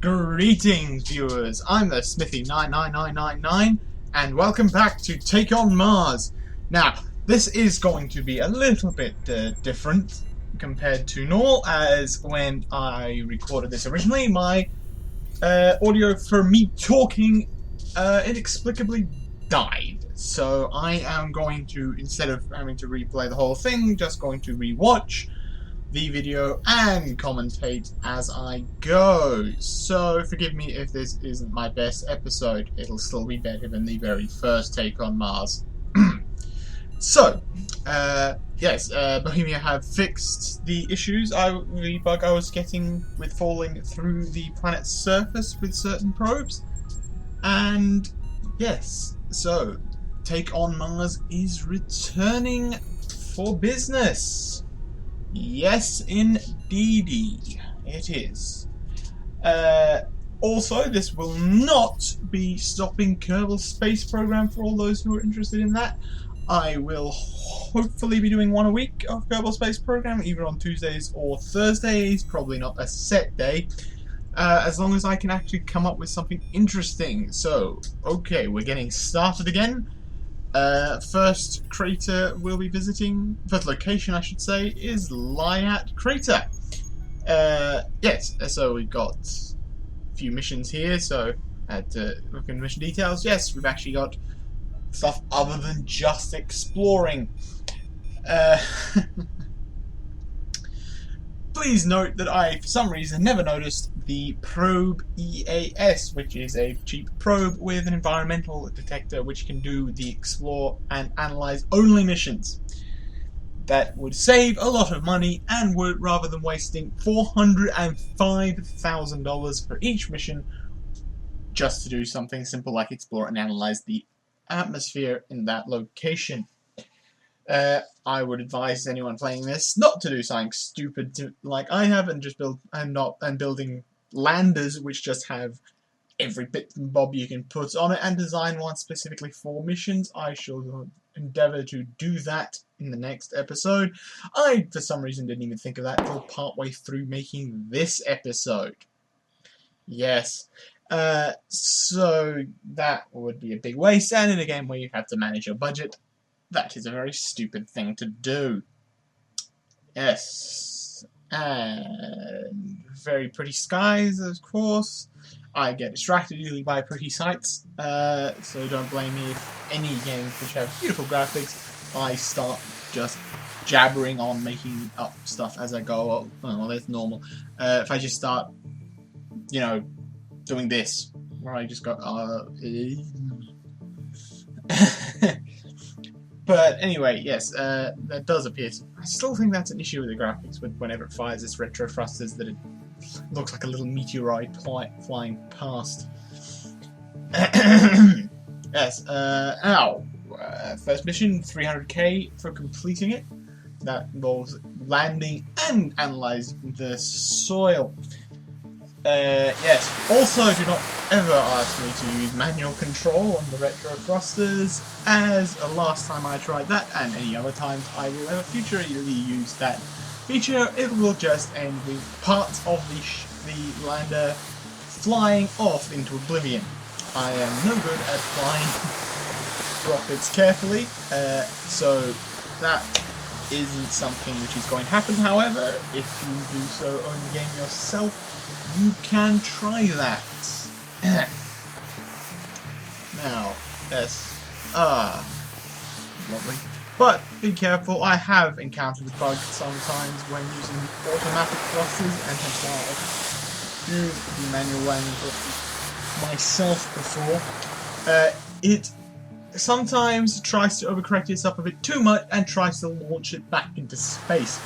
Greetings, viewers. I'm the Smithy99999, and welcome back to Take on Mars. Now, this is going to be a little bit different compared to normal, as when I recorded this originally, my audio for me talking inexplicably died. So I am going to, instead of having to replay the whole thing, just going to rewatch the video and commentate as I go. So forgive me if this isn't my best episode. It'll still be better than the very first Take on Mars. So, yes, Bohemia have fixed the issues, the bug I was getting with falling through the planet's surface with certain probes. And yes, so Take on Mars is returning for business. Yes, indeedy, it is. Also, this will not be stopping Kerbal Space Program for all those who are interested in that. I will hopefully be doing one a week of Kerbal Space Program, either on Tuesdays or Thursdays, probably not a set day, as long as I can actually come up with something interesting. So, okay, we're getting started again. First crater we'll be visiting, first location I should say, is Lyat Crater. Yes, so we've got a few missions here, so at looking at mission details, yes, we've actually got stuff other than just exploring. Please note that I, for some reason, never noticed the Probe EAS, which is a cheap probe with an environmental detector which can do the explore and analyze only missions. That would save a lot of money and would, rather than wasting $405,000 for each mission just to do something simple like explore and analyze the atmosphere in that location. I would advise anyone playing this not to do something stupid like I have and just building landers which just have every bit and bob you can put on it and design one specifically for missions. I shall endeavour to do that in the nest episode. I, for some reason, didn't even think of that until partway through making this episode. Yes. So that would be a big waste, and in a game where you have to manage your budget, that is a very stupid thing to do. Yes. And very pretty skies, of course. I get distracted easily by pretty sights, so don't blame me if any games which have beautiful graphics, I start just jabbering on making up stuff as I go. Well, that's normal. If I just start, you know, doing this, where I just go, But anyway, yes, that does appear to... I still think that's an issue with the graphics, whenever it fires its retro thrusters, that it looks like a little meteorite flying past. Yes, first mission, 300k for completing it. That involves landing and analysing the soil. Yes, also do not ever ask me to use manual control on the retro thrusters, as last time I tried that, and any other times I will ever futurely use that feature, it will just end with parts of the lander flying off into oblivion. I am no good at flying rockets carefully, so that isn't something which is going to happen. However, if you do so on the game yourself, you can try that. Now, yes, lovely. But be careful, I have encountered the bug sometimes when using automatic thrusters and have used the manual landing myself before. It sometimes tries to overcorrect itself a bit too much and tries to launch it back into space.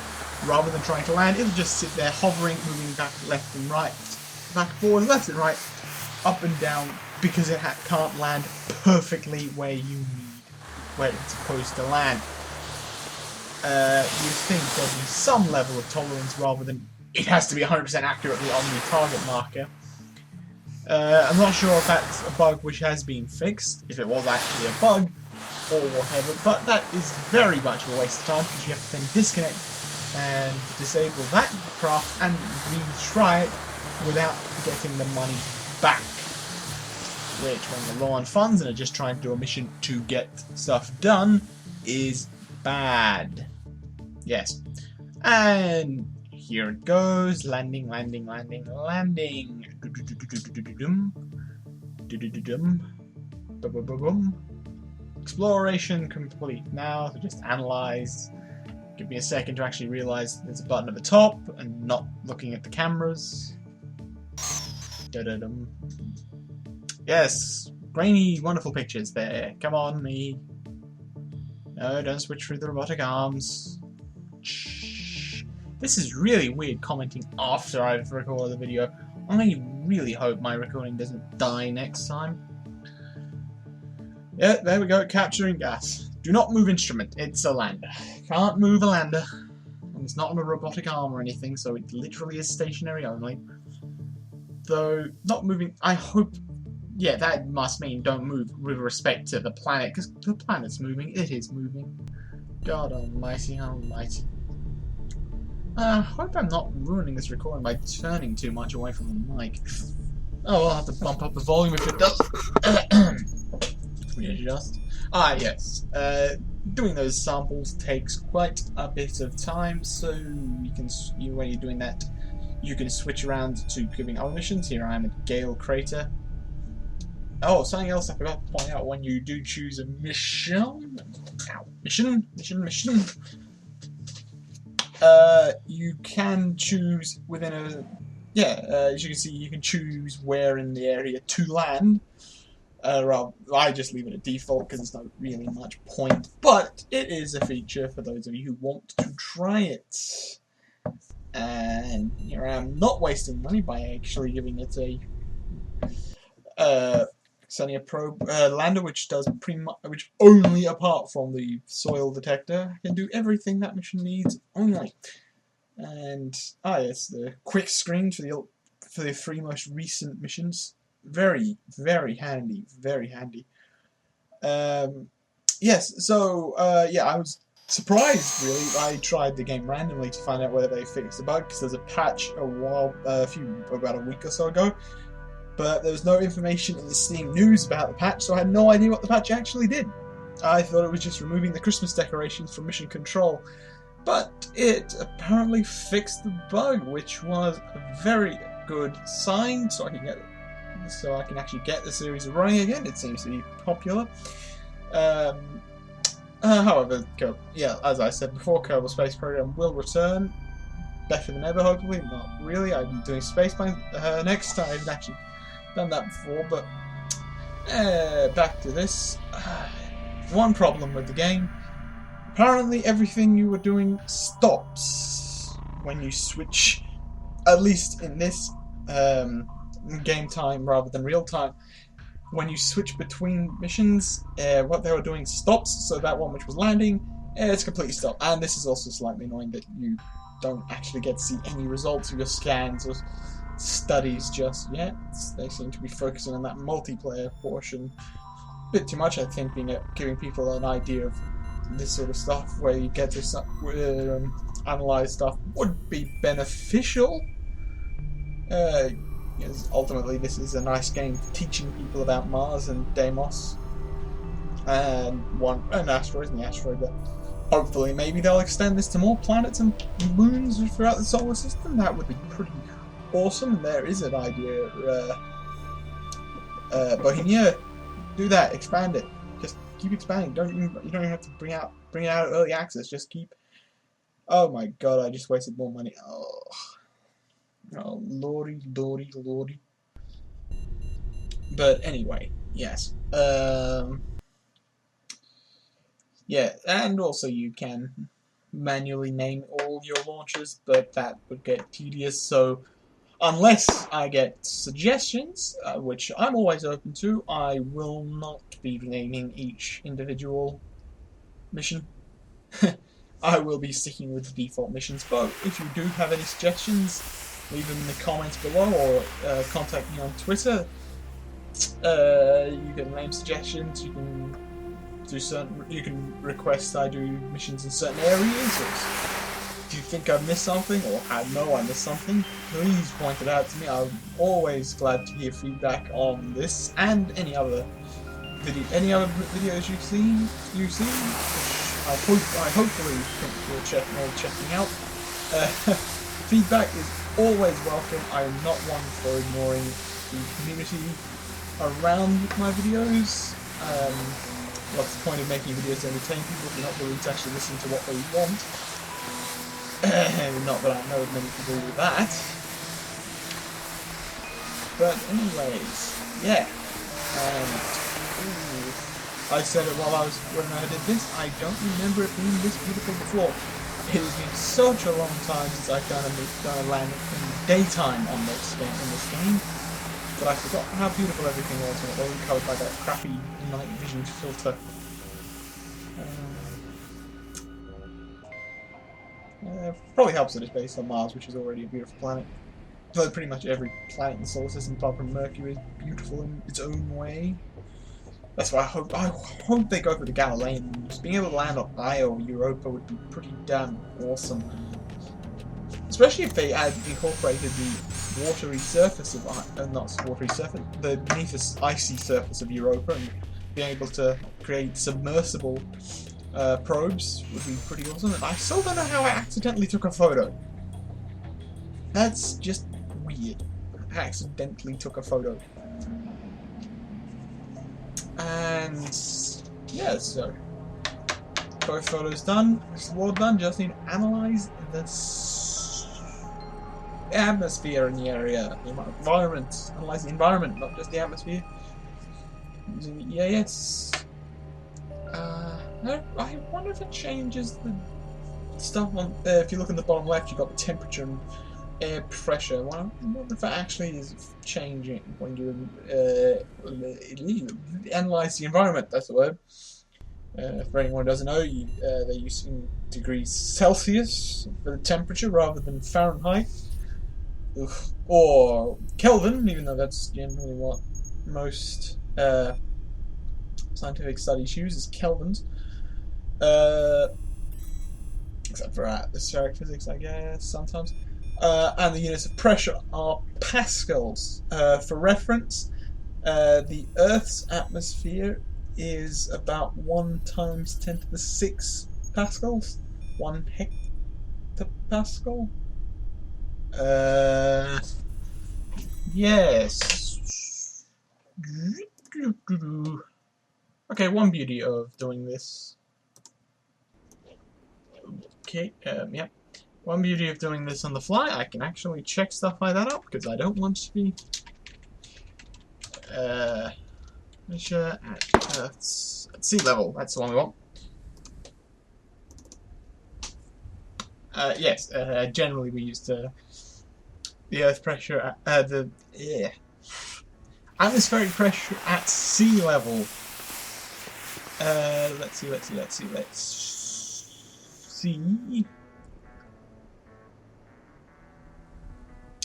Rather than trying to land, it'll just sit there hovering, moving back left and right, back forward, left and right, up and down, because it can't land perfectly where it's supposed to land. You'd think there'd be some level of tolerance rather than it has to be 100% accurately on the target marker. I'm not sure if that's a bug which has been fixed, if it was actually a bug, or whatever, but that is very much a waste of time, because you have to then disconnect and disable that craft and retry it without getting the money back. Which, when you're low on funds and are just trying to do a mission to get stuff done, is bad. Yes. And here it goes. Landing, landing, landing, landing. Exploration complete now. So just analyze. Give me a second to actually realize there's a button at the top and not looking at the cameras. Yes, grainy, wonderful pictures there. Come on, me. No, don't switch through the robotic arms. Shh. This is really weird commenting after I've recorded the video. I really hope my recording doesn't die next time. Yeah, there we go, capturing gas. Do not move instrument, it's a lander. Can't move a lander. And it's not on a robotic arm or anything, so it literally is stationary only. Though, not moving, I hope... Yeah, that must mean don't move with respect to the planet, because the planet's moving, it is moving. God almighty, almighty. I hope I'm not ruining this recording by turning too much away from the mic. Oh, I'll have to bump up the volume if it does. Readjust. Ah, yes. Doing those samples takes quite a bit of time, so you can, when you're doing that, you can switch around to giving other missions. Here I am at Gale Crater. Oh, something else I forgot to point out: when you do choose a mission, you can choose within a, as you can see, you can choose where in the area to land. Well, I just leave it at default because there's not really much point, but it is a feature for those of you who want to try it. And here I am, not wasting money by actually giving it a sending a probe lander, which does which only, apart from the soil detector, can do everything that mission needs only. And yes, the quick screen for the 3 most recent missions. Very, very handy, very handy. Yes, so yeah, I was surprised really. I tried the game randomly to find out whether they fixed the bug, because there's a patch about a week or so ago, but there was no information in the Steam news about the patch, so I had no idea what the patch actually did. I thought it was just removing the Christmas decorations from mission control, but it apparently fixed the bug, which was a very good sign, so I can actually get the series running again. It seems to be popular. However, yeah, as I said before, Kerbal Space Program will return, better than ever, hopefully. Not really. I've been doing Space Plan next. I've actually done that before, but back to this. One problem with the game: apparently everything you were doing stops when you switch. At least in this game time rather than real time. When you switch between missions, what they were doing stops, so that one which was landing, it's completely stopped. And this is also slightly annoying that you don't actually get to see any results of your scans or studies just yet. They seem to be focusing on that multiplayer portion a bit too much, I think, giving people an idea of this sort of stuff where you get to analyze stuff would be beneficial. Because ultimately this is a nice game teaching people about Mars and Deimos and asteroids and the asteroid, but hopefully maybe they'll extend this to more planets and moons throughout the solar system. That would be pretty awesome. There is an idea. Bohemia, do that, expand it. Just keep expanding. You don't even have to bring it out early access. Just keep. Oh my god! I just wasted more money. Oh, lordy, lordy, lordy. But anyway, yes. Yeah, and also you can manually name all your launchers, but that would get tedious, so unless I get suggestions, which I'm always open to, I will not be naming each individual mission. I will be sticking with the default missions, but if you do have any suggestions, leave them in the comments below, or contact me on Twitter. You can name suggestions. You can do you can request I do missions in certain areas, If you think I missed something, or I know I missed something, please point it out to me. I'm always glad to hear feedback on this and any other videos you've seen. I hopefully think you're checking out. Feedback is always welcome. I'm not one for ignoring the community around my videos. What's the point of making videos to entertain people if you're not willing to actually listen to what they want? Not that I know of many people do that. But anyways, yeah. I said it when I did this. I don't remember it being this beautiful before. It has been such a long time since I kind of landed in daytime on this game. But I forgot how beautiful everything was when it wasn't covered by that crappy night vision filter. Probably helps that it's based on Mars, which is already a beautiful planet. Though pretty much every planet in the solar system apart from Mercury is beautiful in its own way. That's why I hope they go for the Galilean. Just being able to land on Io or Europa would be pretty damn awesome. Especially if they had incorporated the watery surface of the beneath the icy surface of Europa, and being able to create submersible probes would be pretty awesome. And I still don't know how I accidentally took a photo. That's just weird. I accidentally took a photo. And yeah, so both photos done, explore done. Just need to analyze the atmosphere in the area, the environment. Analyze the environment, not just the atmosphere. Yeah, yes. I wonder if it changes the stuff on. If you look in the bottom left, you've got the temperature and air pressure. I wonder if that actually is changing when you analyze the environment. That's the word. For anyone who doesn't know, they're using degrees Celsius for the temperature rather than Fahrenheit or Kelvin, even though that's generally what most scientific studies use, is kelvins. Except for atmospheric physics, I guess, sometimes. And the units of pressure are pascals. For reference, the Earth's atmosphere is about 1 × 10⁶ pascals. 1 hectopascal? Yes. Okay, one beauty of doing this. Okay, yeah. One beauty of doing this on the fly, I can actually check stuff like that up, because I don't want to be measure at sea level. That's the one we want. Yes, generally we use the Earth pressure at the atmospheric pressure at sea level. Let's see.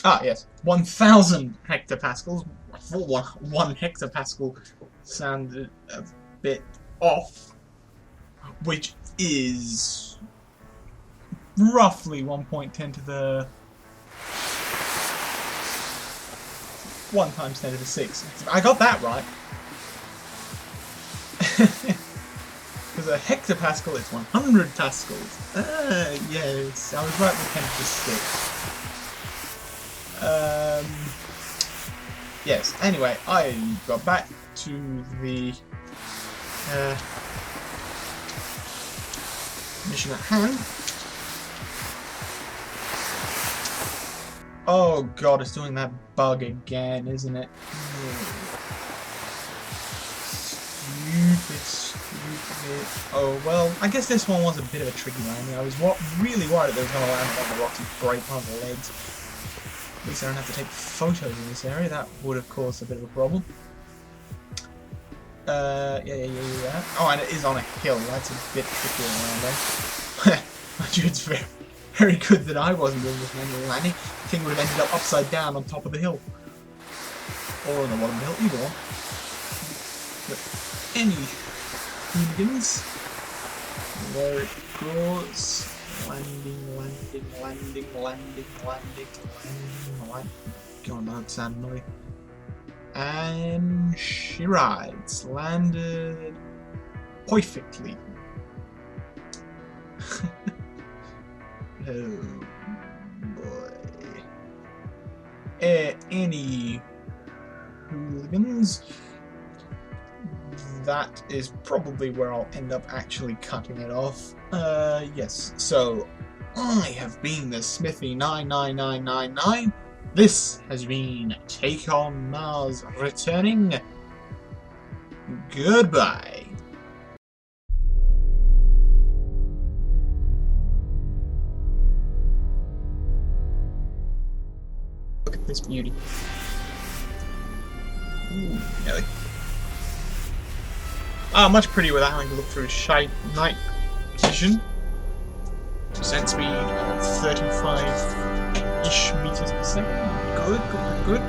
Ah, yes, 1,000 hectopascals. I thought one hectopascal sounded a bit off, which is roughly 1.10 to the 1 × 10⁶. I got that right. Because a hectopascal is 100 pascals. Yes, I was right with 10⁶. Yes, anyway, I got back to the mission at hand. Oh god, it's doing that bug again, isn't it? Stupid. Oh well, I guess this one was a bit of a tricky landing. I was really worried that it was going to land on the rocks and break one of the legs. At least I don't have to take photos in this area. That would have caused a bit of a problem. Yeah. Oh, and it is on a hill. That's a bit tricky around there. It's very, very good that I wasn't doing this manual landing. The thing would have ended up upside down on top of the hill. Or on the bottom of the hill, either one. But any hooligans, there it goes. Go on, that sound annoying. And she rides. Landed perfectly. Oh boy. Any hooligans? That is probably where I'll end up actually cutting it off. Yes. So I have been the Smithy 99999. This has been Take on Mars returning. Goodbye. Look at this beauty. Ooh, Nelly. Much prettier without having to look through night vision. Descent speed 35-ish meters per second. Good.